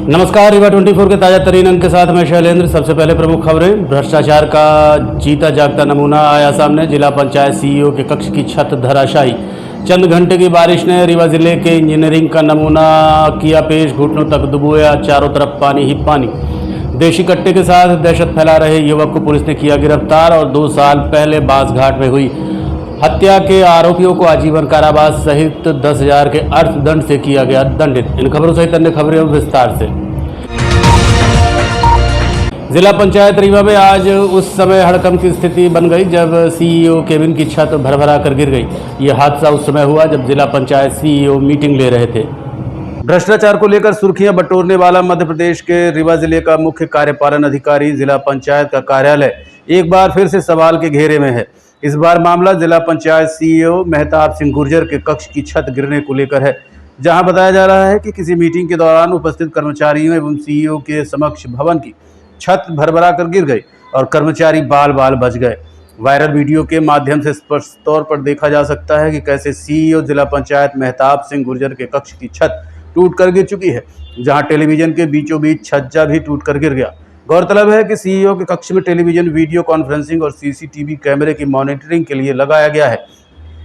नमस्कार, रीवा 24 के ताजा तरीन अंक के साथ मैं शैलेंद्र। सबसे पहले प्रमुख खबरें। भ्रष्टाचार का जीता जागता नमूना आया सामने। जिला पंचायत सीईओ के कक्ष की छत धराशायी। चंद घंटे की बारिश ने रीवा जिले के इंजीनियरिंग का नमूना किया पेश। घुटनों तक डुबोया, चारों तरफ पानी ही पानी। देशी कट्टे के साथ दहशत फैला रहे युवक को पुलिस ने किया गिरफ्तार और 2 साल पहले बांसघाट में हुई हत्या के आरोपियों को आजीवन कारावास सहित 10,000 के अर्थदंड से किया गया दंडित। इन खबरों सहित अन्य खबरें विस्तार से। जिला पंचायत रीवा में आज उस समय हड़कंप की स्थिति बन गई जब सीईओ केबिन की छत भरभरा कर गिर गई। यह हादसा उस समय हुआ जब जिला पंचायत सीईओ मीटिंग ले रहे थे। भ्रष्टाचार को लेकर सुर्खियां बटोरने वाला मध्य प्रदेश के रीवा जिले का मुख्य कार्यपालन अधिकारी जिला पंचायत का कार्यालय एक बार फिर से सवाल के घेरे में है। इस बार मामला जिला पंचायत सीईओ मेहताब सिंह गुर्जर के कक्ष की छत गिरने को लेकर है, जहां बताया जा रहा है कि किसी मीटिंग के दौरान उपस्थित कर्मचारियों एवं सीईओ के समक्ष भवन की छत भरभरा कर गिर गई और कर्मचारी बाल बाल बच गए। वायरल वीडियो के माध्यम से स्पष्ट तौर पर देखा जा सकता है कि कैसे सीईओ जिला पंचायत मेहताब सिंह गुर्जर के कक्ष की छत टूट कर गिर चुकी है, जहां टेलीविजन के बीचों बीच छज्जा भी टूट कर गिर गया। गौरतलब है कि सीईओ के कक्ष में टेलीविजन, वीडियो कॉन्फ्रेंसिंग और सीसीटीवी कैमरे की मॉनिटरिंग के लिए लगाया गया है।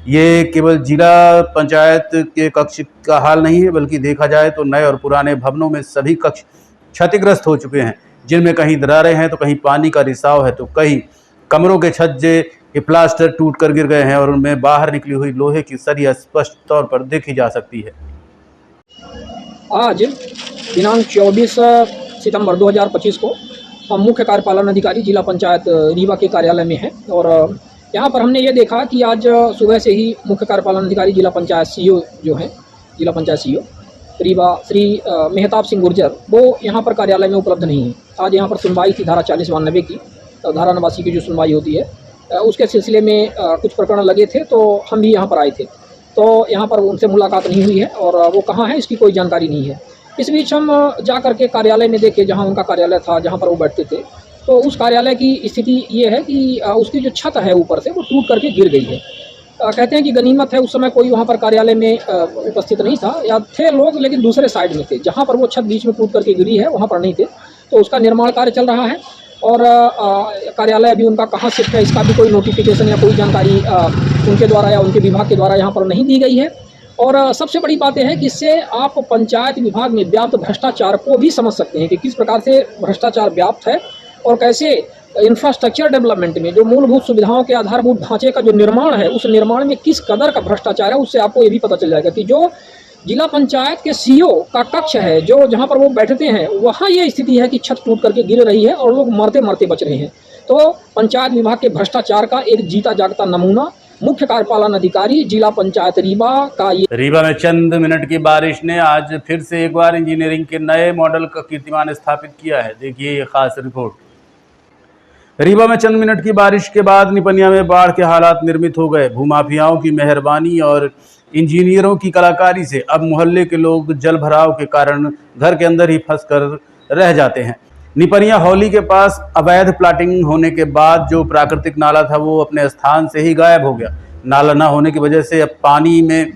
ये केवल जिला पंचायत के कक्ष का हाल नहीं है, बल्कि देखा जाए तो नए और पुराने भवनों में सभी कक्ष क्षतिग्रस्त हो चुके हैं, जिनमें कहीं दरारें हैं तो कहीं पानी का रिसाव है, तो कई कमरों के छज्जे के प्लास्टर टूट कर गिर गए हैं और उनमें बाहर निकली हुई लोहे की सरिया स्पष्ट तौर पर देखी जा सकती है। आज दिनांक 24 सितंबर 2025 को हम मुख्य कार्यपालन अधिकारी जिला पंचायत रीवा के कार्यालय में हैं और यहाँ पर हमने ये देखा कि आज सुबह से ही मुख्य कार्यपालन अधिकारी जिला पंचायत सीईओ जो हैं, जिला पंचायत सीईओ रीवा श्री मेहताब सिंह गुर्जर, वो यहाँ पर कार्यालय में उपलब्ध नहीं है। आज यहाँ पर सुनवाई थी धारा 40/92 की, धारा 89 की जो सुनवाई होती है, उसके सिलसिले में कुछ प्रकरण लगे थे, तो हम भी यहाँ पर आए थे। तो यहाँ पर उनसे मुलाकात नहीं हुई है और वो कहाँ है इसकी कोई जानकारी नहीं है। इस बीच हम जा करके कार्यालय में देखे, जहाँ उनका कार्यालय था, जहाँ पर वो बैठते थे, तो उस कार्यालय की स्थिति ये है कि उसकी जो छत है ऊपर से वो टूट करके गिर गई है। कहते हैं कि गनीमत है उस समय कोई वहाँ पर कार्यालय में उपस्थित नहीं था, या थे लोग लेकिन दूसरे साइड में थे। जहाँ पर वो छत बीच में टूट करके गिरी है वहाँ पर नहीं थे, तो उसका निर्माण कार्य चल रहा है और कार्यालय अभी उनका कहाँ शिफ्ट है इसका भी कोई नोटिफिकेशन या कोई जानकारी उनके द्वारा या उनके विभाग के द्वारा यहाँ पर नहीं दी गई है। और सबसे बड़ी बात यह है कि इससे आप पंचायत विभाग में व्याप्त भ्रष्टाचार को भी समझ सकते हैं कि किस प्रकार से भ्रष्टाचार व्याप्त है और कैसे इंफ्रास्ट्रक्चर डेवलपमेंट में जो मूलभूत सुविधाओं के आधारभूत ढांचे का जो निर्माण है, उस निर्माण में किस कदर का भ्रष्टाचार है। उससे आपको ये भी पता चल जाएगा कि जो जिला पंचायत के सीईओ का कक्ष है, जो जहाँ पर वो बैठते हैं, वहाँ ये स्थिति है कि छत टूट करके गिर रही है और लोग मरते मरते बच रहे हैं। तो पंचायत विभाग के भ्रष्टाचार का एक जीता जागता नमूना मुख्य कार्यपालन अधिकारी जिला पंचायत रीवा का ये। रीवा में चंद मिनट की बारिश ने आज फिर से एक बार इंजीनियरिंग के नए मॉडल का कीर्तिमान स्थापित किया है। देखिए ये खास रिपोर्ट। रीवा में चंद मिनट की बारिश के बाद निपनिया में बाढ़ के हालात निर्मित हो गए। भूमाफियाओं की मेहरबानी और इंजीनियरों की कलाकारी से अब मोहल्ले के लोग जल भराव के कारण घर के अंदर ही फंस कर रह जाते हैं। निपनिया हौली के पास अवैध प्लाटिंग होने के बाद जो प्राकृतिक नाला था वो अपने स्थान से ही गायब हो गया। नाला न होने की वजह से अब पानी में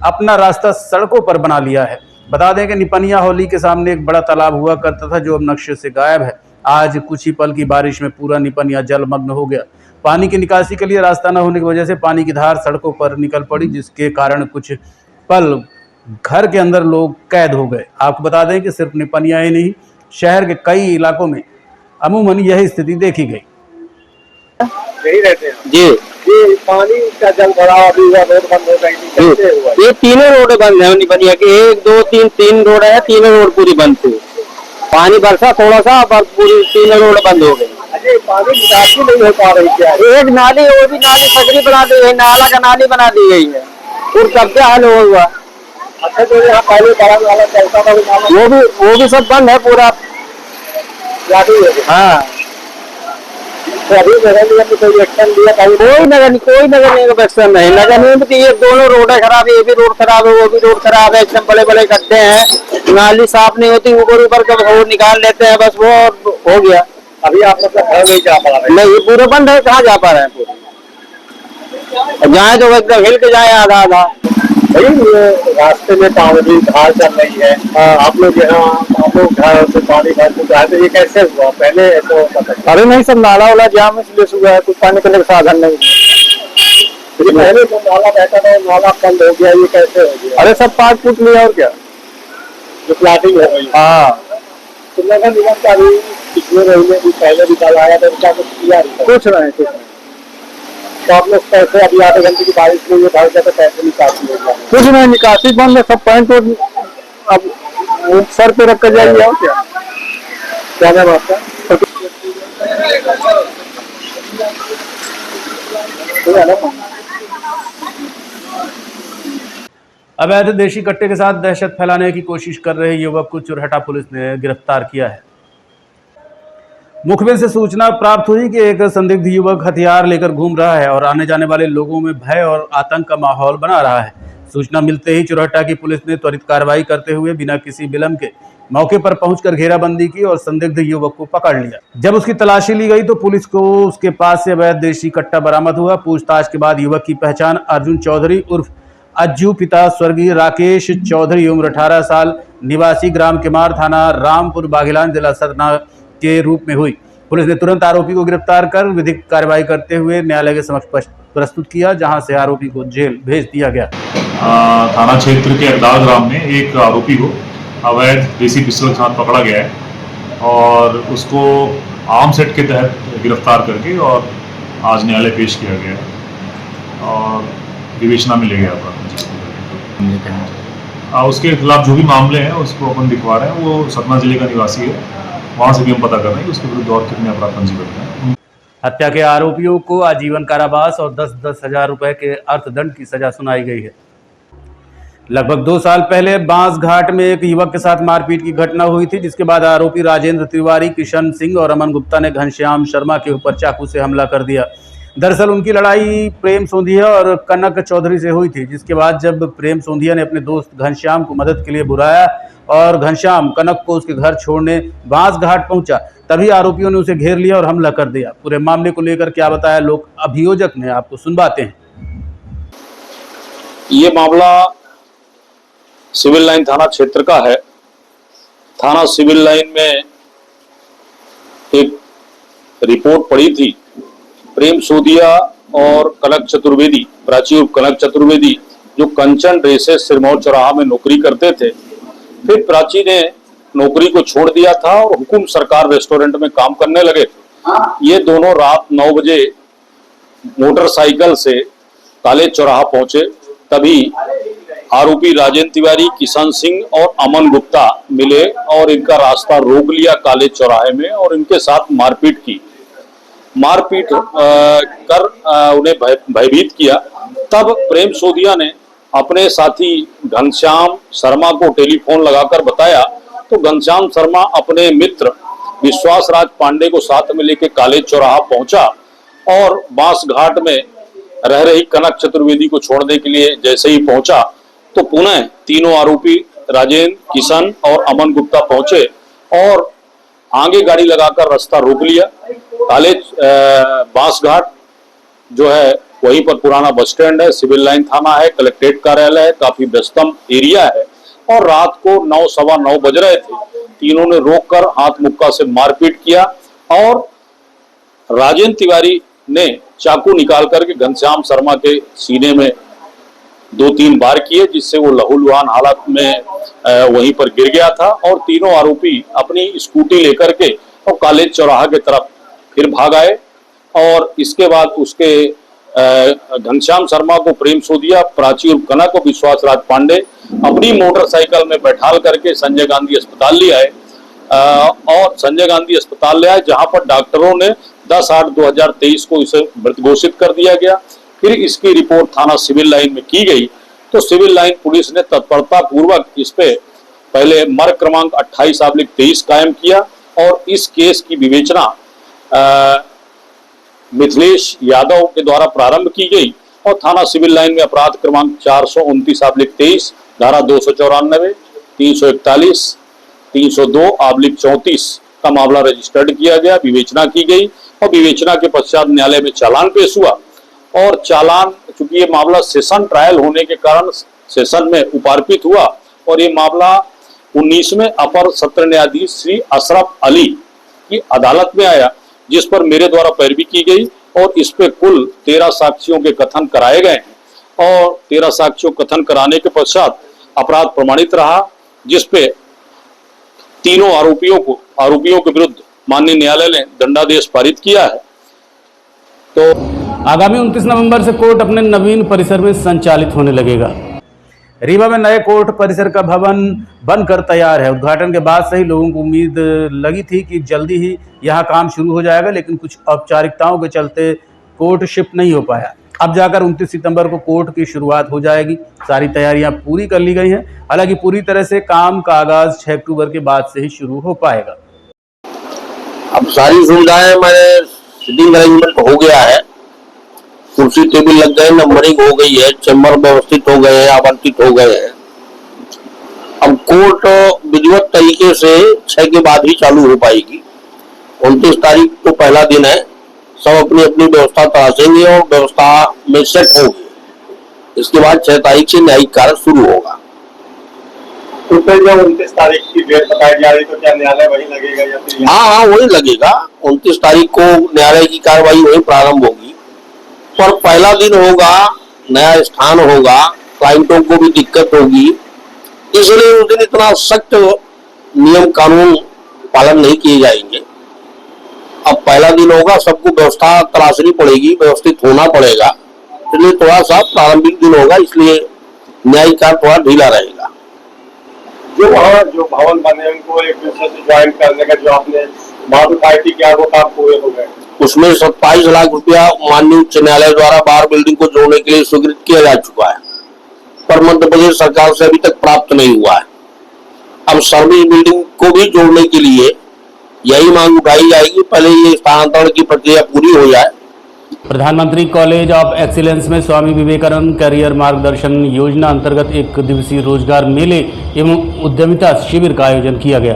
अपना रास्ता सड़कों पर बना लिया है। बता दें कि निपनिया हौली के सामने एक बड़ा तालाब हुआ करता था जो अब नक्शे से गायब है। आज कुछ ही पल की बारिश में पूरा निपनिया जलमग्न हो गया। पानी की निकासी के लिए रास्ता न होने की वजह से पानी की धार सड़कों पर निकल पड़ी, जिसके कारण कुछ पल घर के अंदर लोग कैद हो गए। आपको बता दें कि सिर्फ निपनिया ही नहीं, शहर के कई इलाकों में अमूमन यही स्थिति देखी गई। यही रहते हैं जी। ये पानी का जल भराव अभी हुआ, रोड बंद हो गई, कैसे हुआ? ये तीनों रोड बंद है निपनिया के, 1 2 3 3 रोड है, तीनों रोड पूरी बंद थी। पानी बरसा थोड़ा सा और पूरी तीनों रोड बंद हो गई। अरे पानी निकासी नहीं हो पा रही क्या? एक नाली, वो भी नाली सकरी बना दी गई, नाला का नाली बना दी गई है, और कब क्या हाल हुआ। अच्छा जो यहाँ पहले बड़ा नाला चलता था वो भी सब बंद है पूरा। हाँ, तो अभी नगर निगम ने कोई एक्शन लिया? कोई नगर निगम एक्शन नहीं। नगर निगम की ये दोनों रोड खराब है, ये भी रोड खराब है, वो भी रोड खराब है, एकदम बड़े बड़े गड्ढे हैं, नाली साफ नहीं होती, ऊपर कब वो निकाल लेते हैं, बस वो हो गया। अभी आप लोग घर नहीं जा पा रहे? नहीं, ये पूरा बंद है, कहाँ जा पा रहे हैं पूरे। जाए तो एकदम हिल के जाए आधा आधा। भाई ये रास्ते में पानी धार चल रही है, आप लोग यहाँ को घर से पानी भर चुका है, तो ये कैसे हुआ? पहले ऐसा होता था? अरे नहीं सब नाला वाला जाम इसलिए हुआ है, कुछ पानी करने का साधन नहीं तो पहले तो नाला बहता था, नाला बंद हो गया, ये कैसे हो गया? अरे सब पाट फूट लिया और क्या। जो प्लाटिंग हो गई। हाँ तो नगर निगम का भी पिछले महीने भी पहले निकाल आया था, उनका कुछ किया नहीं? कुछ नहीं। तो आप लोग पैसे अभी आधे घंटे की बारिश में ये भर गया तो पैसे निकासी हो गया? कुछ नहीं, निकासी बंद है, सब पैंट अब वो सर पे रख कर जाइए और क्या। क्या नाम है आपका? अवैध देशी कट्टे के साथ दहशत फैलाने की कोशिश कर रहे युवक को चुरहटा पुलिस ने गिरफ्तार किया है। मुखबिर से सूचना प्राप्त हुई कि एक संदिग्ध युवक हथियार लेकर घूम रहा है और आने जाने वाले लोगों में भय और आतंक का माहौल बना रहा है। सूचना मिलते ही चुरहटा की पुलिस ने त्वरित कार्रवाई करते हुए बिना किसी विलंब के मौके पर पहुंचकर घेराबंदी की और संदिग्ध युवक को पकड़ लिया। जब उसकी तलाशी ली गई तो पुलिस को उसके पास से अवैध देशी कट्टा बरामद हुआ। पूछताछ के बाद युवक की पहचान अर्जुन चौधरी उर्फ अज्जू पिता स्वर्गीय राकेश चौधरी उम्र 18 साल निवासी ग्राम केमार थाना रामपुर बाघेलान जिला सतना के रूप में हुई। पुलिस ने तुरंत आरोपी को गिरफ्तार कर विधिक कार्रवाई करते हुए न्यायालय के समक्ष प्रस्तुत किया, जहां से आरोपी को जेल भेज दिया गया। थाना क्षेत्र के अकदार ग्राम में एक आरोपी को अवैध देसी पिस्टल के साथ पकड़ा गया है और उसको आर्म सेट के तहत गिरफ्तार करके और आज न्यायालय पेश किया गया और विवेचना में ले गया था। उसके खिलाफ जो भी मामले हैं उसको अपन दिखवा रहे हैं। वो सतना जिले का निवासी है, वहाँ से भी हम पता कर रहे हैं कि उसके विरुद्ध और कितने अपराध पंजीबद्ध हैं। हत्या के आरोपियों को आजीवन कारावास और 10-10 हजार रुपए के अर्थदंड की सजा सुनाई गई है। लगभग 2 साल पहले बांस घाट में एक युवक के साथ मारपीट की घटना हुई थी, जिसके बाद आरोपी राजेंद्र तिवारी, किशन सिंह और अमन गुप्ता ने घनश्याम शर्मा के ऊपर चाकू से हमला कर दिया। दरअसल उनकी लड़ाई प्रेम सोंधिया और कनक चौधरी से हुई थी, जिसके बाद जब प्रेम सोंधिया ने अपने दोस्त घनश्याम को मदद के लिए बुलाया और घनश्याम कनक को उसके घर छोड़ने बांस घाट पहुंचा, तभी आरोपियों ने उसे घेर लिया और हमला कर दिया। पूरे मामले को लेकर क्या बताया लोक अभियोजक ने, आपको सुनवाते हैं। ये मामला सिविल लाइन थाना क्षेत्र का है। थाना सिविल लाइन में एक रिपोर्ट पड़ी थी। प्रेम सोदिया और कनक चतुर्वेदी, प्राची उर्फ कनक चतुर्वेदी, जो कंचन ड्रेसेस सिरमौर चौराहा में नौकरी करते थे। फिर प्राची ने नौकरी को छोड़ दिया था और हुकुम सरकार रेस्टोरेंट में काम करने लगे थे। ये दोनों रात 9 बजे मोटरसाइकिल से काले चौराहा पहुंचे, तभी आरोपी राजेंद्र तिवारी, किशन सिंह और अमन गुप्ता मिले और इनका रास्ता रोक लिया काले चौराहे में और इनके साथ मारपीट की। मारपीट कर उन्हें भयभीत किया। तब प्रेम सोदिया ने अपने साथी घनश्याम शर्मा को टेलीफोन लगाकर बताया, तो घनश्याम शर्मा अपने मित्र विश्वास राज पांडे को साथ में लेकर काले चौराहा पहुंचा और बांस घाट में रह रही कनक चतुर्वेदी को छोड़ने के लिए जैसे ही पहुंचा तो पुनः तीनों आरोपी राजेंद्र, किशन और अमन गुप्ता पहुंचे और आगे गाड़ी लगाकर रास्ता रोक लिया। काले बांस घाट जो है वहीं पर पुराना बस स्टैंड है, सिविल लाइन थाना है, कलेक्ट्रेट कार्यालय है, काफी व्यस्तम एरिया है और रात को 9, सवा 9 बज रहे थे। तीनों ने रोककर हाथ मुक्का से मारपीट किया और राजेंद्र तिवारी ने चाकू निकाल करके घनश्याम शर्मा के सीने में 2-3 बार किए, जिससे वो लहूलुहान हालत में वहीं पर गिर गया था और तीनों आरोपी अपनी स्कूटी लेकर के और काले चौराहा की तरफ फिर भाग आए। और इसके बाद उसके घनश्याम शर्मा को प्रेम सोदिया, प्राची उर्फ कनक और विश्वास राज पांडे अपनी मोटरसाइकिल में बैठाल करके संजय गांधी अस्पताल ले आए और संजय गांधी अस्पताल ले आए, जहां पर डॉक्टरों ने 10/8/2023 को इसे मृत घोषित कर दिया गया। फिर इसकी रिपोर्ट थाना सिविल लाइन में की गई तो सिविल लाइन पुलिस ने तत्परता पूर्वक इस पे पहले मर्ग क्रमांक 28/23 कायम किया और इस केस की विवेचना मिथिलेश यादव के द्वारा प्रारंभ की गई और थाना सिविल लाइन में अपराध क्रमांक 429/23, धारा 294, 341, 302/34 का मामला रजिस्टर्ड किया गया। विवेचना की गई और विवेचना के पश्चात न्यायालय में चालान पेश हुआ और चालान, चूंकि ये मामला सेशन ट्रायल होने के कारण सेशन में उपार्पित हुआ और ये मामला 19वें अपर सत्र न्यायाधीश श्री अशरफ अली की अदालत में आया, जिस पर मेरे द्वारा पैरवी की गई और इस पे कुल 13 साक्ष्यों के कथन कराए गए हैं और 13 साक्ष्यों कथन कराने के पश्चात अपराध प्रमाणित रहा, जिस पे तीनों आरोपियों के विरुद्ध माननीय न्यायालय ने दंडादेश पारित किया है। तो आगामी 29 नवंबर से कोर्ट अपने नवीन परिसर में संचालित होने लगेगा। रीवा में नए कोर्ट परिसर का भवन बनकर तैयार है। उद्घाटन के बाद से ही लोगों को उम्मीद लगी थी कि जल्दी ही यहां काम शुरू हो जाएगा, लेकिन कुछ औपचारिकताओं के चलते कोर्ट शिफ्ट नहीं हो पाया। अब जाकर 29 सितंबर को कोर्ट की शुरुआत हो जाएगी। सारी तैयारियां पूरी कर ली गई हैं। हालांकि पूरी तरह से काम का आगाज 6 अक्टूबर के बाद से ही शुरू हो पाएगा। अब सारी सुविधाएं मैंने सीटिंग अरेंजमेंट हो गया है, कुर्सी टेबल लग गए, नंबरिंग हो गई है, चैम्बर व्यवस्थित हो गए हैं, आवंटित हो गए हैं। अब कोर्ट विधिवत तरीके से 6 के बाद ही चालू हो पाएगी। 29 तारीख तो पहला दिन है, सब अपनी अपनी व्यवस्था तलाशेंगे और व्यवस्था में सेट होंगे। इसके बाद 6 तारीख से न्यायिक कार्य शुरू होगा। तो फिर जब 29 तारीख की डेट बताई जा रही तो क्या न्यायालय वही लगेगा या फिर? हाँ, वही लगेगा। 29 तारीख को न्यायालय की कार्रवाई वही प्रारंभ होगी, पर पहला दिन होगा, नया स्थान होगा, क्लाइंटों को भी दिक्कत होगी, इसलिए उस दिन इतना सख्त नियम कानून पालन नहीं किए जाएंगे। अब पहला दिन होगा, सबको व्यवस्था तलाशनी पड़ेगी, व्यवस्थित होना पड़ेगा, इसलिए थोड़ा सा प्रारंभिक दिन होगा, इसलिए न्यायिक कार्य थोड़ा ढीला रहेगा। जो भवन बने उनको एक दूसरे से ज्वाइन करने का जो आपने बात उठाई थी, क्या वो काम पूरे हो गए? उसमें 27 लाख रुपया माननीय उच्च न्यायालय द्वारा बार बिल्डिंग को जोड़ने के लिए स्वीकृत किया जा चुका है, पर मध्य प्रदेश सरकार से अभी तक प्राप्त नहीं हुआ है। अब सर्विस बिल्डिंग को भी जोड़ने के लिए यही मांग उठाई जाएगी, पहले ये स्थानांतरण की प्रक्रिया पूरी हो जाए। प्रधानमंत्री कॉलेज ऑफ एक्सीलेंस में स्वामी विवेकानंद करियर मार्गदर्शन योजना अंतर्गत 1 दिवसीय रोजगार मेले एवं उद्यमिता शिविर का आयोजन किया गया।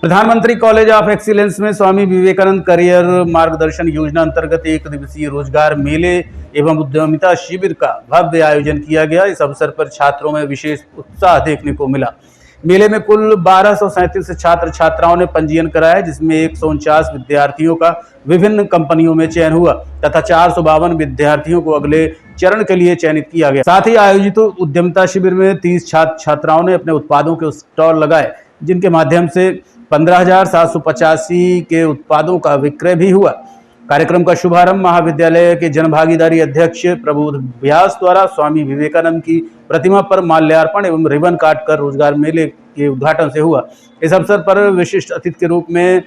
प्रधानमंत्री कॉलेज ऑफ एक्सीलेंस में स्वामी विवेकानंद करियर मार्गदर्शन योजना अंतर्गत 1 दिवसीय रोजगार मेले एवं उद्यमिता शिविर का भव्य आयोजन किया गया। इस अवसर पर छात्रों में विशेष उत्साह देखने को मिला। मेले में कुल 1237 छात्र छात्राओं ने पंजीयन कराया, जिसमें 149 विद्यार्थियों का विभिन्न कंपनियों में चयन हुआ तथा 452 विद्यार्थियों को अगले चरण के लिए चयनित किया गया। साथ ही आयोजित उद्यमिता शिविर में 30 छात्र छात्राओं ने अपने उत्पादों के स्टॉल लगाए, जिनके माध्यम से 15,785 के उत्पादों का विक्रय भी हुआ। कार्यक्रम का शुभारंभ महाविद्यालय के जनभागीदारी अध्यक्ष प्रबोध व्यास द्वारा स्वामी विवेकानंद की प्रतिमा पर माल्यार्पण एवं रिबन काटकर रोजगार मेले के उद्घाटन से हुआ। इस अवसर पर विशिष्ट अतिथि के रूप में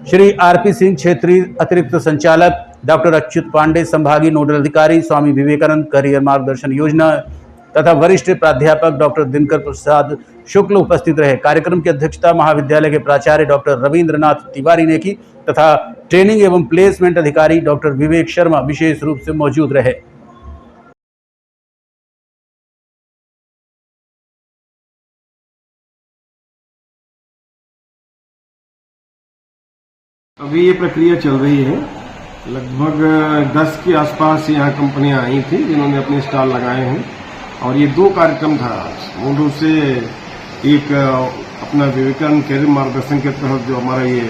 श्री आरपी सिंह क्षेत्रीय अतिरिक्त संचालक, डॉक्टर अच्युत पांडे संभागीय नोडल अधिकारी स्वामी विवेकानंद करियर मार्गदर्शन योजना तथा वरिष्ठ प्राध्यापक डॉक्टर दिनकर प्रसाद शुक्ल उपस्थित रहे। कार्यक्रम की अध्यक्षता महाविद्यालय के प्राचार्य डॉक्टर रविंद्रनाथ तिवारी ने की तथा ट्रेनिंग एवं प्लेसमेंट अधिकारी डॉक्टर विवेक शर्मा विशेष रूप से मौजूद रहे। अभी ये प्रक्रिया चल रही है। लगभग 10 के आसपास यहाँ कंपनियां आई थी जिन्होंने अपने स्टॉल लगाए हैं और ये 2 कार्यक्रम था। मूल रूप से एक अपना विवेकानंद कैरियर मार्गदर्शन के तहत जो हमारा ये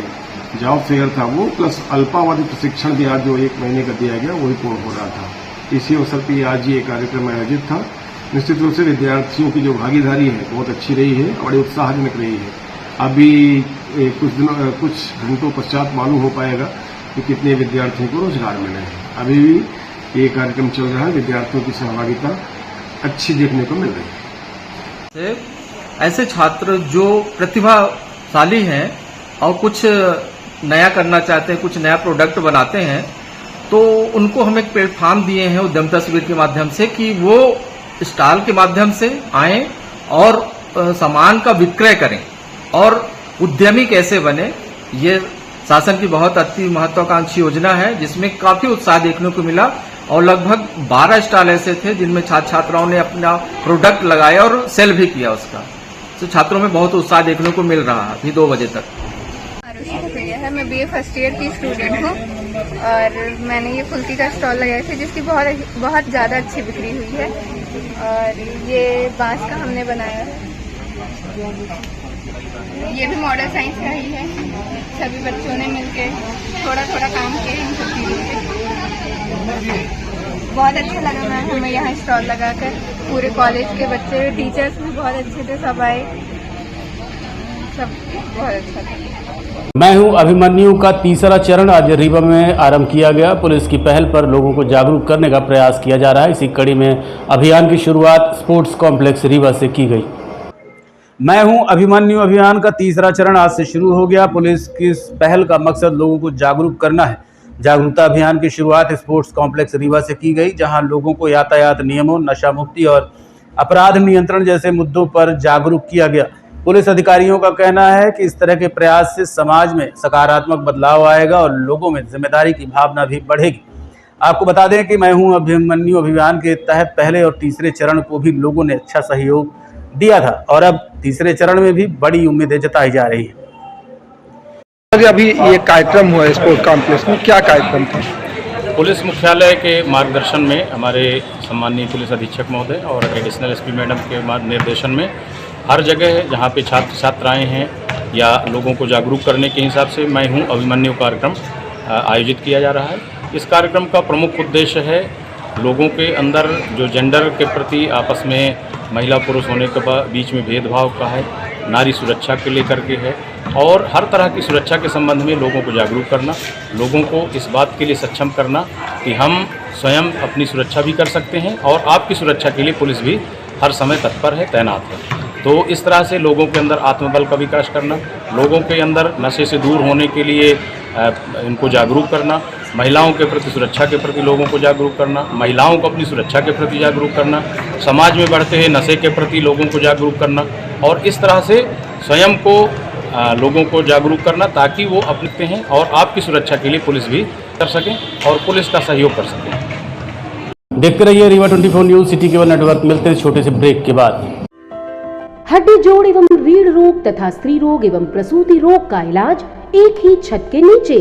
जॉब फेयर था वो, प्लस अल्पावधि प्रशिक्षण भी आज जो 1 महीने का दिया गया वही पूर्ण हो रहा था। इसी अवसर पर आज ये कार्यक्रम आयोजित था। निश्चित रूप से विद्यार्थियों की जो भागीदारी है बहुत अच्छी रही है, बड़ी उत्साहजनक रही है। अभी कुछ घंटों पश्चात मालूम हो पाएगा कि कितने विद्यार्थियों को रोजगार मिले हैं। अभी भी ये कार्यक्रम चल रहा है, विद्यार्थियों की सहभागिता अच्छी देखने को मिल रही है। ऐसे छात्र जो प्रतिभाशाली हैं और कुछ नया करना चाहते हैं, कुछ नया प्रोडक्ट बनाते हैं, तो उनको हम एक प्लेटफॉर्म दिए हैं उद्यमिता शिविर के माध्यम से कि वो स्टॉल के माध्यम से आएं और सामान का विक्रय करें और उद्यमी कैसे बने। ये शासन की बहुत अति महत्वाकांक्षी योजना है जिसमें काफी उत्साह देखने को मिला और लगभग 12 स्टॉल ऐसे थे जिनमें छात्र छात्राओं ने अपना प्रोडक्ट लगाया और सेल भी किया उसका। तो छात्रों में बहुत उत्साह देखने को मिल रहा है अभी 2 बजे तक। है मैं BA फर्स्ट ईयर की स्टूडेंट हूँ और मैंने ये फुल्की का स्टॉल लगाया था जिसकी बहुत ज़्यादा अच्छी बिक्री हुई है और ये बांस का हमने बनाया है। ये भी मॉडल साइंस का ही है। सभी बच्चों ने मिलके थोड़ा थोड़ा काम किया इन सब चीज़ों पे। बहुत अच्छा लगा मैम हमें यहाँ स्टॉल लगाकर। पूरे कॉलेज के बच्चे, टीचर्स भी बहुत अच्छे थे, सब आए, सब बहुत अच्छा था। मैं हूं अभिमन्यु का तीसरा चरण आज रीवा में आरंभ किया गया। पुलिस की पहल पर लोगों को जागरूक करने का प्रयास किया जा रहा है। इसी कड़ी में अभियान की शुरुआत स्पोर्ट्स कॉम्प्लेक्स रीवा से की गई। मैं हूं अभिमन्यु अभियान का तीसरा चरण आज से शुरू हो गया। पुलिस की इस पहल का मकसद लोगों को जागरूक करना है। जागरूकता अभियान की शुरुआत स्पोर्ट्स कॉम्प्लेक्स रीवा से की गई, जहां लोगों को यातायात नियमों, नशा मुक्ति और अपराध नियंत्रण जैसे मुद्दों पर जागरूक किया गया। पुलिस अधिकारियों का कहना है कि इस तरह के प्रयास से समाज में सकारात्मक बदलाव आएगा और लोगों में जिम्मेदारी की भावना भी बढ़ेगी। आपको बता दें कि मैं हूं अभिमन्यु अभियान के तहत पहले और तीसरे चरण को भी लोगों ने अच्छा सहयोग दिया था और अब तीसरे चरण में भी बड़ी उम्मीदें जताई जा रही है। अभी ये कार्यक्रम हुआ स्पोर्ट्स कॉम्प्लेक्स में, क्या कार्यक्रम था? पुलिस मुख्यालय के मार्गदर्शन में हमारे सम्माननीय पुलिस अधीक्षक महोदय और एडिशनल एसपी मैडम के निर्देशन में हर जगह जहाँ पे छात्र छात्राएं हैं या लोगों को जागरूक करने के हिसाब से मैं हूँ अभिमन्यु कार्यक्रम आयोजित किया जा रहा है। इस कार्यक्रम का प्रमुख उद्देश्य है लोगों के अंदर जो जेंडर के प्रति आपस में महिला पुरुष होने के बीच में भेदभाव का है, नारी सुरक्षा के लेकर के है और हर तरह की सुरक्षा के संबंध में लोगों को जागरूक करना, लोगों को इस बात के लिए सक्षम करना कि हम स्वयं अपनी सुरक्षा भी कर सकते हैं और आपकी सुरक्षा के लिए पुलिस भी हर समय तत्पर है, तैनात है। तो इस तरह से लोगों के अंदर आत्मबल का विकास करना, लोगों के अंदर नशे से दूर होने के लिए इनको जागरूक करना, महिलाओं के प्रति सुरक्षा के प्रति लोगों को जागरूक करना, महिलाओं को अपनी सुरक्षा के प्रति जागरूक करना, समाज में बढ़ते हुए नशे के प्रति लोगों को जागरूक करना और इस तरह से स्वयं को लोगों को जागरूक करना ताकि वो अपने हैं और आपकी सुरक्षा के लिए पुलिस भी कर सकें और पुलिस का सहयोग कर सकें। देखते रहिए Rewa 24 news city cable network. मिलते हैं छोटे से ब्रेक के बाद। हड्डी जोड़ एवं रीढ़ रोग तथा स्त्री रोग एवं प्रसूति रोग का इलाज एक ही छत के नीचे।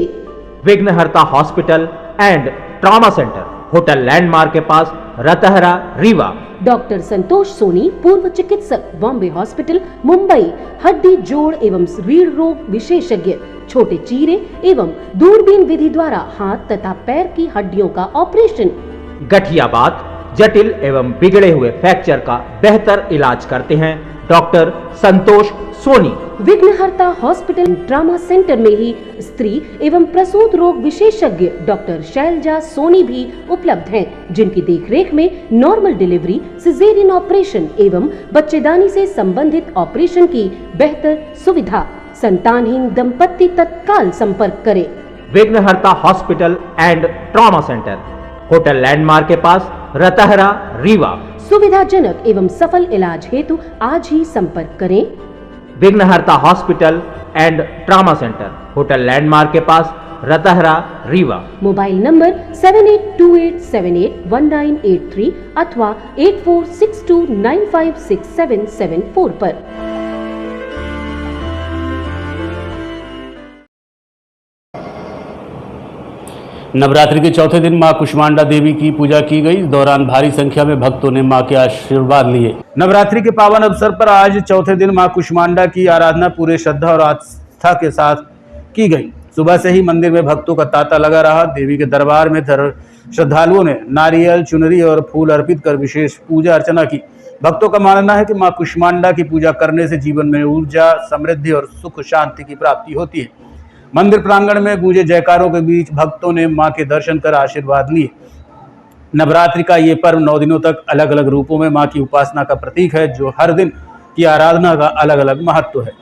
विघ्नहर्ता hospital and trauma centre, hotel landmark के पास, रतहरा, रीवा। डॉक्टर संतोष सोनी, पूर्व चिकित्सक, बॉम्बे हॉस्पिटल, मुंबई। हड्डी जोड़ एवं रीढ़ रोग विशेषज्ञ, छोटे चीरे एवं दूरबीन विधि द्वारा हाथ तथा पैर की हड्डियों का ऑपरेशन। गठियाबात, जटिल एवं बिगड़े हुए फ्रैक्चर का बेहतर इलाज करते हैं डॉक्टर संतोष सोनी। विघ्नहर्ता हॉस्पिटल ट्रॉमा सेंटर में ही स्त्री एवं प्रसूत रोग विशेषज्ञ डॉक्टर शैलजा सोनी भी उपलब्ध हैं, जिनकी देखरेख में नॉर्मल डिलीवरी, सिजेरियन ऑपरेशन एवं बच्चेदानी से संबंधित ऑपरेशन की बेहतर सुविधा। संतानहीन दंपत्ति तत्काल संपर्क करें। विघ्नहर्ता hospital and trauma centre, hotel landmark के पास, रतहरा, रीवा। सुविधाजनक एवं सफल इलाज हेतु आज ही संपर्क करें। विघ्नहर्ता hospital and trauma centre, hotel landmark के पास, रतहरा, रीवा। मोबाइल नंबर 7828781983 अथवा 8462956774 पर। नवरात्रि के चौथे दिन मां कुष्मांडा देवी की पूजा की गई। इस दौरान भारी संख्या में भक्तों ने मां के आशीर्वाद लिए। नवरात्रि के पावन अवसर पर आज चौथे दिन मां कुष्मांडा की आराधना पूरे श्रद्धा और आस्था के साथ की गई। सुबह से ही मंदिर में भक्तों का तांता लगा रहा। देवी के दरबार में श्रद्धालुओं ने नारियल, चुनरी और फूल अर्पित कर विशेष पूजा अर्चना की। भक्तों का मानना है कि मां कुष्मांडा की पूजा करने से जीवन में ऊर्जा, समृद्धि और सुख शांति की प्राप्ति होती है। मंदिर प्रांगण में गूंजे जयकारों के बीच भक्तों ने मां के दर्शन कर आशीर्वाद लिए। नवरात्रि का ये पर्व 9 दिनों तक अलग अलग रूपों में मां की उपासना का प्रतीक है, जो हर दिन की आराधना का अलग अलग महत्व है।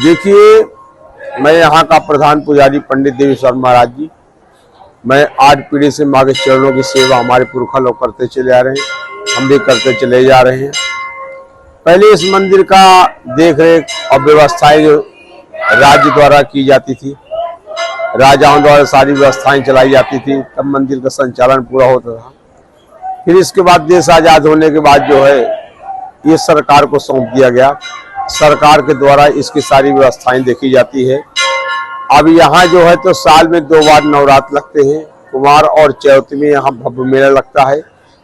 देखिए, मैं यहाँ का प्रधान पुजारी पंडित देवेश्वर महाराज जी, मैं 8 पीढ़ी से माँ के चरणों की सेवा हमारे पुरखा लोग करते चले आ रहे हैं, हम भी करते चले जा रहे हैं। पहले इस मंदिर का देख रेख और व्यवस्थाएं जो राज्य द्वारा की जाती थी, राजाओं द्वारा सारी व्यवस्थाएं चलाई जाती थी, तब मंदिर का संचालन पूरा होता था। फिर इसके बाद देश आज़ाद होने के बाद जो है ये सरकार को सौंप दिया गया। सरकार के द्वारा इसकी सारी व्यवस्थाएं देखी जाती है। अब यहाँ जो है तो साल में 2 बार नवरात्र लगते हैं। कुमार और चैत्र में यहाँ भव्य मेला लगता है,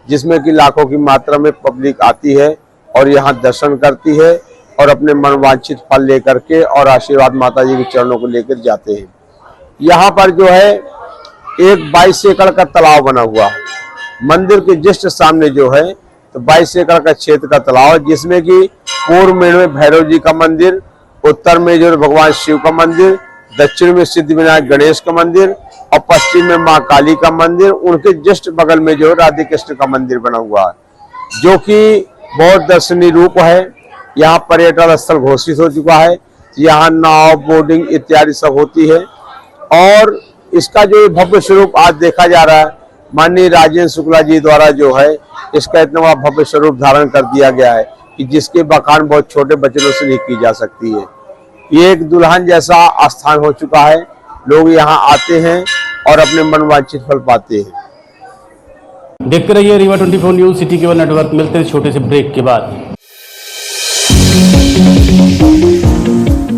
जिसमें कि लाखों की मात्रा में पब्लिक आती है और यहाँ दर्शन करती है और अपने मनवांछित फल लेकर के और आशीर्वाद माता जी के चरणों को लेकर जाते हैं। यहाँ पर जो है एक 22 एकड़ का तालाब बना हुआ है। मंदिर के जस्ट सामने जो है तो 22 एकड़ का क्षेत्र का तालाब है, जिसमें कि पूर्व में भैरव जी का मंदिर, उत्तर में जो भगवान शिव का मंदिर, दक्षिण में सिद्धिविनायक गणेश का मंदिर और पश्चिम में माँ काली का मंदिर, उनके जस्ट बगल में जो राधे कृष्ण का मंदिर बना हुआ है, जो कि बहुत दर्शनीय रूप है। यहाँ पर्यटन स्थल घोषित हो चुका है। यहाँ नाव, बोटिंग इत्यादि सब होती है और इसका जो भव्य स्वरूप आज देखा जा रहा है, माननीय राजेंद्र शुक्ला जी द्वारा जो है इसका इतना बड़ा भव्य स्वरूप धारण कर दिया गया है कि जिसके बखान बहुत छोटे बच्चों से नहीं की जा सकती है। ये एक दुल्हन जैसा स्थान हो चुका है। लोग यहाँ आते हैं और अपने मनवांछित फल पाते हैं। देखते रहिए Rewa 24 news city cable network. मिलते हैं छोटे से ब्रेक के बाद।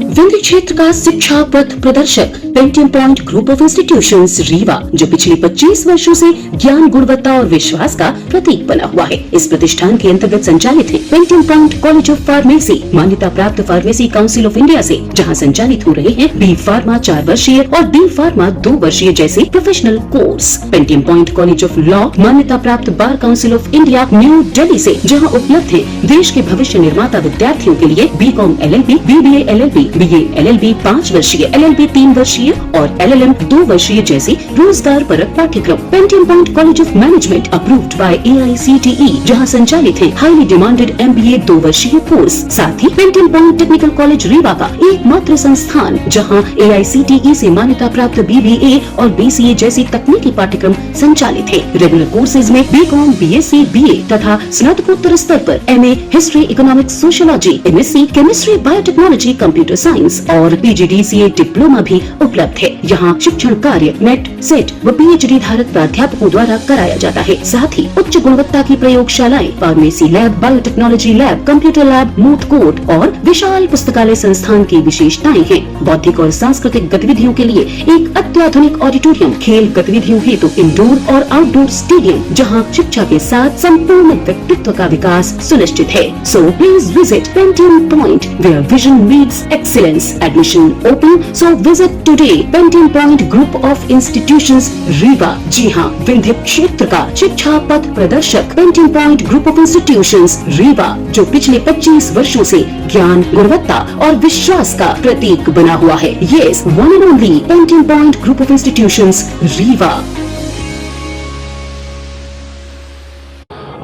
विंध्य क्षेत्र का शिक्षा पथ प्रदर्शक Pentium point group of institutions Rewa, जो पिछले 25 वर्षों से ज्ञान, गुणवत्ता और विश्वास का प्रतीक बना हुआ है। इस प्रतिष्ठान के अंतर्गत संचालित है Pentium point college of pharmacy, मान्यता प्राप्त फार्मेसी काउंसिल ऑफ इंडिया से, जहां संचालित हो रहे हैं बी फार्मा 4 वर्षीय और डी फार्मा 2 वर्षीय जैसे professional course. Pentium point college of law, मान्यता प्राप्त bar council of India new Delhi से, जहाँ उपलब्ध है देश के भविष्य निर्माता विद्यार्थियों के लिए BCom LLB, BBA LLB, BA LLB 5 वर्षीय, LLB 3 वर्षीय और LLM 2 वर्षीय जैसे रोजगार परक पाठ्यक्रम। Pentium point college of management approved by AICTE, जहां संचालित है हाईली डिमांडेड MBA 2 वर्षीय कोर्स। साथ ही Pentium point technical college Rewa का एकमात्र संस्थान जहां AICTE से मान्यता प्राप्त BBA और BCA जैसी तकनीकी पाठ्यक्रम संचालित है। रेगुलर कोर्सेज में BCom, BSc, BA तथा स्नातकोत्तर स्तर पर MA history, economics, sociology, MSc chemistry, biotechnology, computer science और PGDCA डिप्लोमा भी उपलब्ध है। यहाँ शिक्षण कार्य नेट, सेट व PhD धारक प्राध्यापकों द्वारा कराया जाता है। साथ ही उच्च गुणवत्ता की प्रयोगशालाएं, pharmacy lab, biotechnology lab, computer lab, moot court और विशाल पुस्तकालय संस्थान की विशेषताएं हैं। बौद्धिक और सांस्कृतिक गतिविधियों के लिए एक अत्याधुनिक ऑडिटोरियम, खेल गतिविधियों हेतु इंडोर और आउटडोर स्टेडियम, जहाँ शिक्षा के साथ संपूर्ण व्यक्तित्व का विकास सुनिश्चित है। So please visit Pentium point where vision meets excellence. Admission open, so visit today Pentium point group of institutions Rewa. जी हाँ, विंध्य क्षेत्र का शिक्षा पथ प्रदर्शक Pentium point group of institutions Rewa, जो पिछले 25 वर्षों से ज्ञान, गुणवत्ता और विश्वास का प्रतीक बना हुआ है। Yes, one and only Pentium point group of institutions Rewa.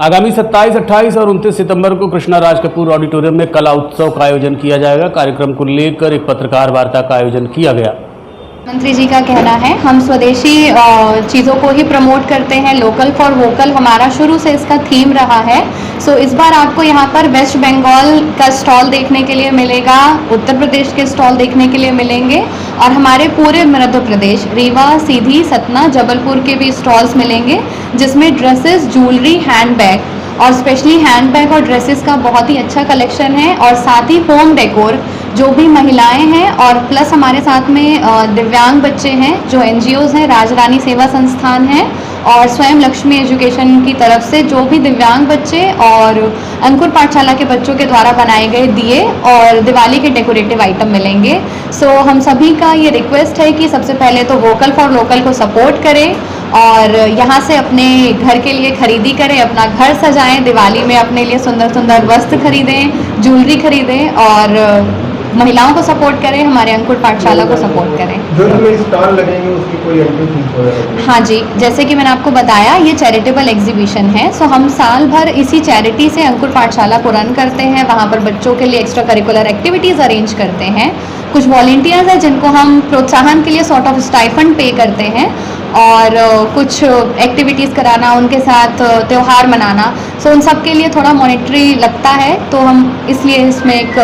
आगामी 27, 28 और 29 सितंबर को कृष्णा राज कपूर ऑडिटोरियम में कला उत्सव का आयोजन किया जाएगा। कार्यक्रम को लेकर एक पत्रकार वार्ता का आयोजन किया गया। मंत्री जी का कहना है हम स्वदेशी चीज़ों को ही प्रमोट करते हैं, लोकल फॉर वोकल हमारा शुरू से इसका थीम रहा है। सो इस बार आपको यहाँ पर वेस्ट बंगाल का स्टॉल देखने के लिए मिलेगा, उत्तर प्रदेश के स्टॉल देखने के लिए मिलेंगे और हमारे पूरे मध्य प्रदेश, रीवा, सीधी, सतना, जबलपुर के भी स्टॉल्स मिलेंगे, जिसमें ड्रेसेस, ज्वेलरी, हैंडबैग और स्पेशली हैंडबैग और ड्रेसेस का बहुत ही अच्छा कलेक्शन है। और साथ ही होम डेकोर जो भी महिलाएं हैं और प्लस हमारे साथ में दिव्यांग बच्चे हैं, जो NGOs हैं, राजरानी सेवा संस्थान है और स्वयं लक्ष्मी एजुकेशन की तरफ से जो भी दिव्यांग बच्चे और अंकुर पाठशाला के बच्चों के द्वारा बनाए गए दिए और दिवाली के डेकोरेटिव आइटम मिलेंगे। सो हम सभी का ये रिक्वेस्ट है कि सबसे पहले तो वोकल फॉर लोकल को सपोर्ट करें और यहाँ से अपने घर के लिए खरीदी करें, अपना घर सजाएं, दिवाली में अपने लिए सुंदर सुंदर वस्त्र खरीदें, ज्वेलरी खरीदें और महिलाओं को सपोर्ट करें, हमारे अंकुर पाठशाला को सपोर्ट करें। जो स्टॉल लगेंगे उसकी कोई एंट्री फीस होगा? हाँ जी, जैसे कि मैंने आपको बताया ये चैरिटेबल एग्जीबिशन है। सो हम साल भर इसी चैरिटी से अंकुर पाठशाला को रन करते हैं। वहाँ पर बच्चों के लिए एक्स्ट्रा करिकुलर एक्टिविटीज़ अरेंज करते हैं। कुछ वॉलंटियर्स हैं जिनको हम प्रोत्साहन के लिए सॉर्ट ऑफ स्टाइफंड पे करते हैं और कुछ एक्टिविटीज़ कराना, उनके साथ त्यौहार मनाना। सो उन सब के लिए थोड़ा मॉनेटरी लगता है, तो हम इसलिए इसमें एक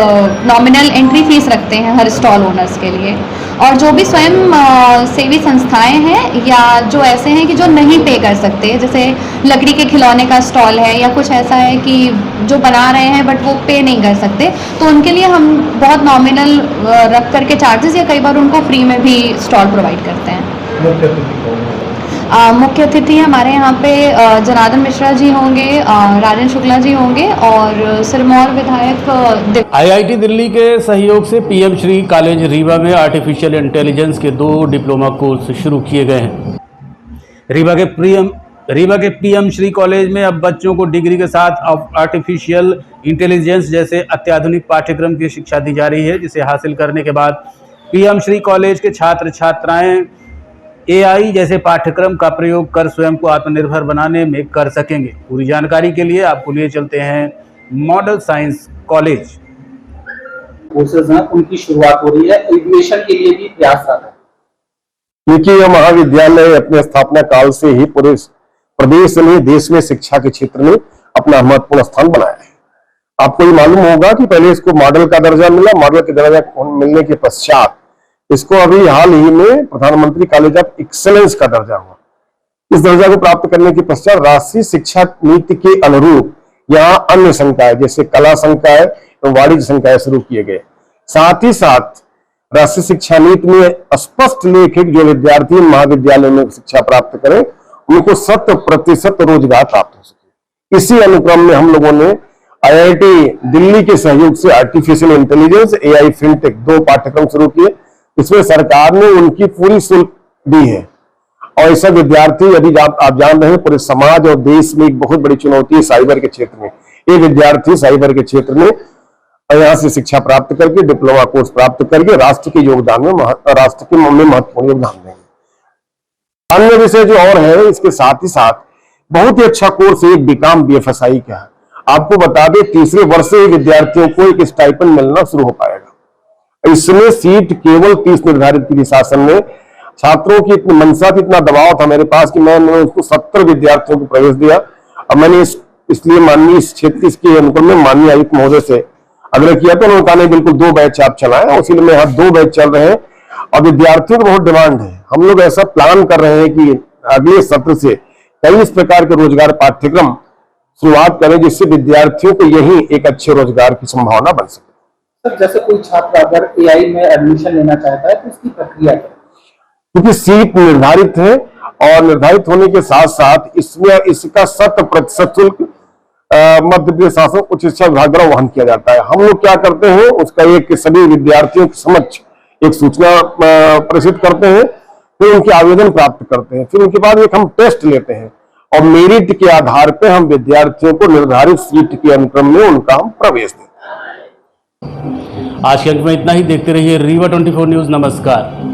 नॉमिनल एंट्री फीस रखते हैं हर स्टॉल ओनर्स के लिए। और जो भी स्वयं सेवी संस्थाएं हैं या जो ऐसे हैं कि जो नहीं पे कर सकते, जैसे लकड़ी के खिलौने का स्टॉल है या कुछ ऐसा है कि जो बना रहे हैं बट वो पे नहीं कर सकते, तो उनके लिए हम बहुत नॉमिनल रख करके चार्जेस या कई बार उनको फ्री में भी स्टॉल प्रोवाइड करते हैं। मुख्य अतिथि हमारे यहाँ पे जनार्दन मिश्रा जी होंगे, राजन शुक्ला जी होंगे और सिरमौर विधायक आईआईटी दिल्ली के सहयोग से पीएम श्री कॉलेज रीवा में आर्टिफिशियल इंटेलिजेंस के 2 डिप्लोमा कोर्स शुरू किए गए हैं। रीवा के पीएम श्री कॉलेज में अब बच्चों को डिग्री के साथ आर्टिफिशियल इंटेलिजेंस जैसे अत्याधुनिक पाठ्यक्रम की शिक्षा दी जा रही है, जिसे हासिल करने के बाद पीएम श्री कॉलेज के छात्र छात्राएं एआई जैसे पाठ्यक्रम का प्रयोग कर स्वयं को आत्मनिर्भर बनाने में कर सकेंगे। पूरी जानकारी के लिए आपको लिए चलते हैं मॉडल साइंस कॉलेज। कोर्सेज हैं उनकी शुरुआत हो रही है, एजुकेशन के लिए भी प्रयासरत है। क्योंकि यह महाविद्यालय अपने स्थापना काल से ही पूरे प्रदेश में देश में शिक्षा के क्षेत्र में अपना महत्वपूर्ण स्थान बनाया है। आपको ये मालूम होगा कि पहले इसको मॉडल का दर्जा मिला, मॉडल के दर्जा मिलने के पश्चात इसको अभी हाल ही में प्रधानमंत्री कॉलेज ऑफ एक्सेलेंस का दर्जा हुआ। इस दर्जा को प्राप्त करने के पश्चात राष्ट्रीय शिक्षा नीति के अनुरूप यहाँ अन्य संकाय जैसे कला संकाय एवं वाणिज्य संकाय शुरू किए गए। साथ ही साथ राष्ट्रीय शिक्षा नीति में स्पष्ट लेखित जो विद्यार्थी महाविद्यालय में शिक्षा प्राप्त करें उनको 100% रोजगार प्राप्त हो सके। इसी अनुक्रम में हम लोगों ने आईआईटी दिल्ली के सहयोग से आर्टिफिशियल इंटेलिजेंस एआई फिनटेक 2 पाठ्यक्रम शुरू किए। इसमें सरकार ने उनकी पूरी शुल्क दी है और ऐसा विद्यार्थी यदि आप जान रहे हैं पूरे समाज और देश में एक बहुत बड़ी चुनौती है साइबर के क्षेत्र में। एक विद्यार्थी साइबर के क्षेत्र में यहाँ से शिक्षा प्राप्त करके डिप्लोमा कोर्स प्राप्त करके राष्ट्र के योगदान में महत्वपूर्ण योगदान देंगे। अन्य विषय जो और है इसके साथ ही साथ बहुत ही अच्छा कोर्स एक बीकॉम बीएफएसआई का है। आपको बता दें तीसरे वर्ष से विद्यार्थियों को एक स्टाइपेंड मिलना शुरू हो पाएगा। इसमें सीट केवल 30 निर्धारित की शासन ने। छात्रों की इतनी मंशा थी, इतना दबाव था मेरे पास कि मैंने उसको 70 विद्यार्थियों को प्रवेश दिया। अब मैंने इसलिए माननीय इस क्षेत्र के अनुक्रम में माननीय आयुक्त महोदय से आग्रह किया तो उन्होंने कहा नहीं बिल्कुल 2 बैच आप चलाएं। इसीलिए में यहाँ 2 बैच चल रहे हैं और विद्यार्थियों को बहुत डिमांड है। हम लोग ऐसा प्लान कर रहे हैं कि अगले सत्र से कई इस प्रकार के रोजगार पाठ्यक्रम शुरुआत करें जिससे विद्यार्थियों को यही एक अच्छे रोजगार की संभावना बन सके। सर जैसे कोई छात्र अगर एआई में एडमिशन लेना चाहता है तो इसकी प्रक्रिया क्या है? क्योंकि सीट निर्धारित है और निर्धारित होने के साथ साथ इसमें इसका 100% शुल्क मध्य प्रदेश शासन उच्च शिक्षा विभाग द्वारा वहन किया जाता है। हम लोग क्या करते हैं उसका एक सभी विद्यार्थियों के समक्ष एक सूचना प्रेषित करते हैं, फिर उनके आवेदन प्राप्त करते हैं, फिर उनके बाद एक हम टेस्ट लेते हैं और मेरिट के आधार पर हम विद्यार्थियों को निर्धारित सीट के अनुक्रम में उनका हम प्रवेश देते हैं। आज के अंक में इतना ही। देखते रहिए रीवा 24 न्यूज। नमस्कार।